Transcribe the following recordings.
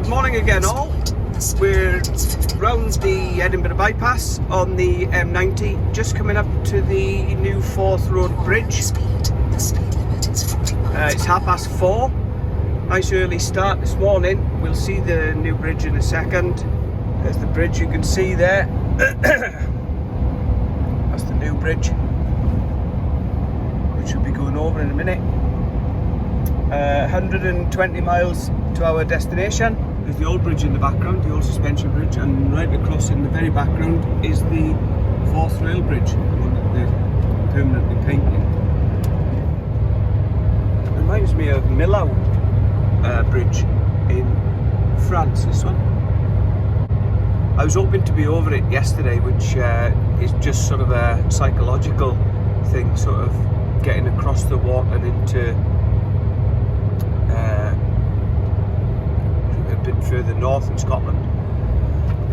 morning again all. We're round the Edinburgh bypass on the M90, just coming up to the new Forth Road Bridge. It's 4:30. Nice early start this morning. We'll see the new bridge in a second. There's the bridge you can see there. That's the new bridge, which we'll be going over in a minute. 120 miles to our destination. There's the old bridge in the background, the old suspension bridge, and right across in the very background is the Forth Rail Bridge, the one that they're permanently painting. Reminds me of Millau Bridge in France, this one. I was hoping to be over it yesterday, which is just sort of a psychological thing, sort of getting across the water and into a bit further north in Scotland.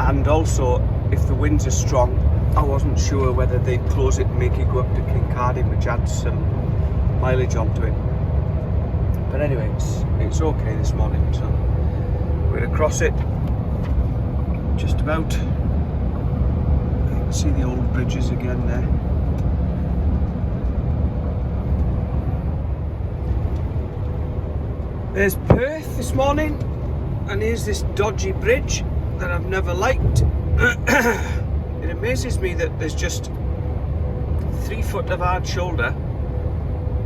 And also, if the winds are strong, I wasn't sure whether they'd close it and make it go up to Kincardine, which adds some mileage onto it. But anyway, it's okay this morning, so we're across it just about. You can see the old bridges again there. There's Perth this morning, and here's this dodgy bridge that I've never liked. It amazes me that there's just 3 foot of hard shoulder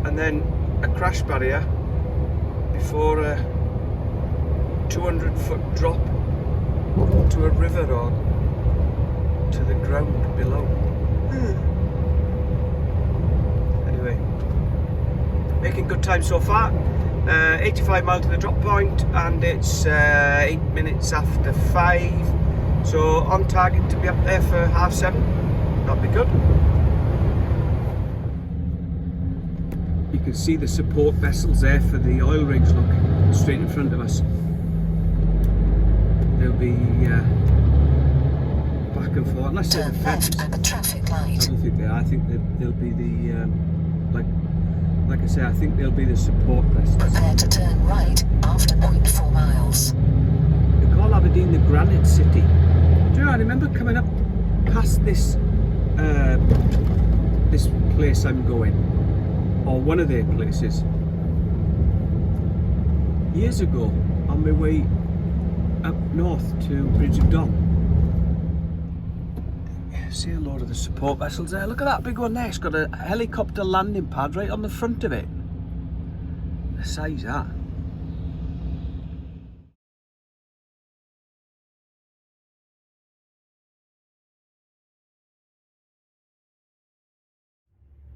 and then a crash barrier before a 200-foot drop to a river or to the ground below. Anyway, making good time so far. 85 miles to the drop point, and it's 8 minutes after 5, so on target to be up there for 7:30. That'll be good. You can see the support vessels there for the oil rigs, look, straight in front of us. They'll be back and forth, unless they're the fence. At the traffic light. I don't think they are. I think they'll be the like I say, I think they'll be the support vessels. Prepare to turn right after 0.4 miles. They call Aberdeen the Granite City. Do you know, I remember coming up past this this place I'm going, or one of their places, years ago on my way up north to Bridge of Don. See a load of the support vessels there. Look at that big one there. It's got a helicopter landing pad right on the front of it. The size of that.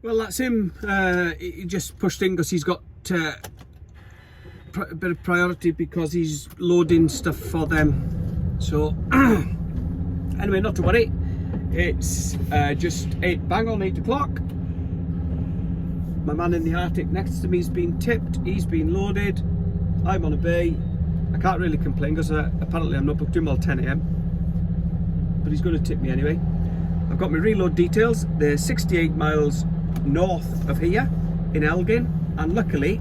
Well, that's him. He just pushed in because he's got a bit of priority because he's loading stuff for them. So, anyway, not to worry. It's just bang on 8 o'clock. My man in the Arctic next to me's been tipped. He's been loaded. I'm on a bay. I can't really complain because apparently I'm not booked in till 10 AM. But he's going to tip me anyway. I've got my reload details. They're 68 miles north of here in Elgin, and luckily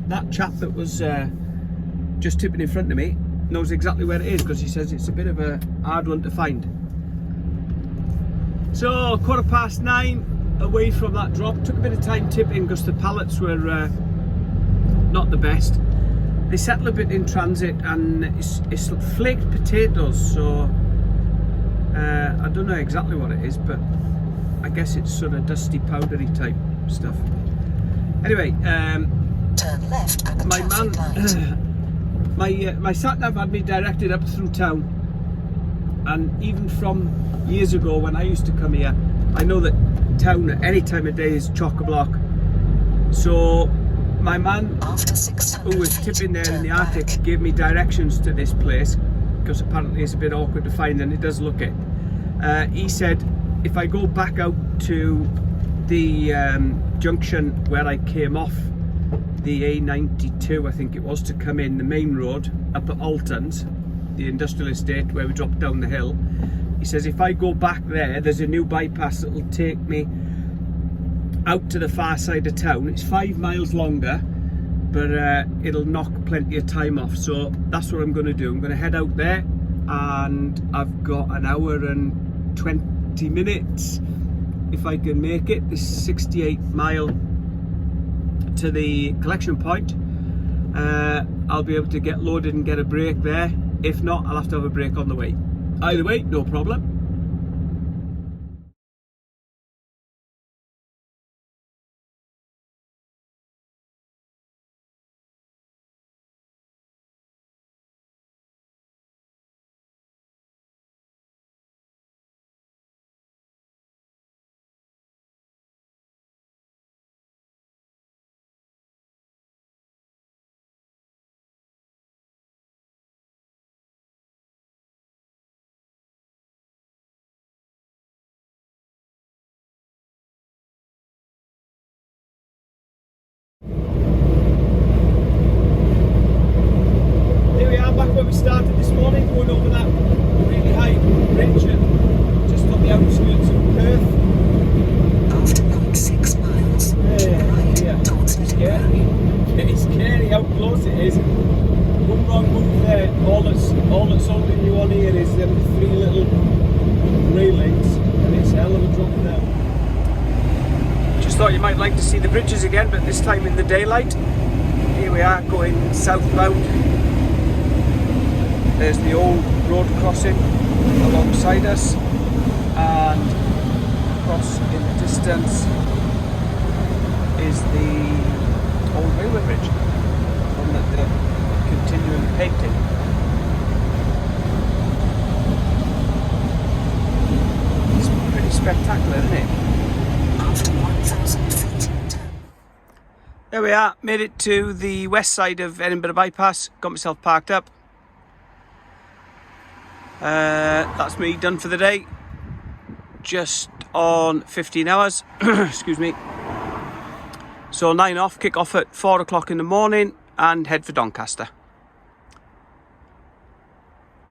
that chap that was just tipping in front of me knows exactly where it is, because he says it's a bit of a hard one to find. So 9:15 away from that drop. Took a bit of time tipping because the pallets were not the best. They settle a bit in transit, and it's flaked potatoes, so I don't know exactly what it is, but I guess it's sort of dusty, powdery type stuff. Anyway, turn left at the traffic light. my sat nav had me directed up through town, and even from years ago when I used to come here, I know that town at any time of day is chock-a-block. So my man who was tipping there in the Arctic gave me directions to this place, because apparently it's a bit awkward to find, and it does look it. He said if I go back out to the junction where I came off the A92, I think it was, to come in the main road up at Altons, the industrial estate where we dropped down the hill, he says if I go back there, there's a new bypass that will take me out to the far side of town. It's 5 miles longer, but it'll knock plenty of time off. So that's what I'm going to do. I'm going to head out there, and I've got an hour and 20 minutes if I can make it. This 68 mile to the collection point. I'll be able to get loaded and get a break there. If not, I'll have to have a break on the way. Either way, no problem. Here we are, back where we started this morning, going over that really high bridge just on the outskirts of Perth. After 0.6 miles, right towards It's scary. It's scary how close it is. One wrong move there, all that's holding you on here is them 3 little railings, and it's a hell of a drop down. Just thought you might like to see the bridges again, but this time in the daylight. Here we are going southbound. There's the old road crossing alongside us, and across in the distance is the old railway bridge, one that they're continually painting. It's pretty spectacular, isn't it? after 1,000 feet. There we are, made it to the west side of Edinburgh Bypass, got myself parked up. That's me done for the day, just on 15 hours, excuse me. So 9 off, kick off at 4 o'clock in the morning and head for Doncaster.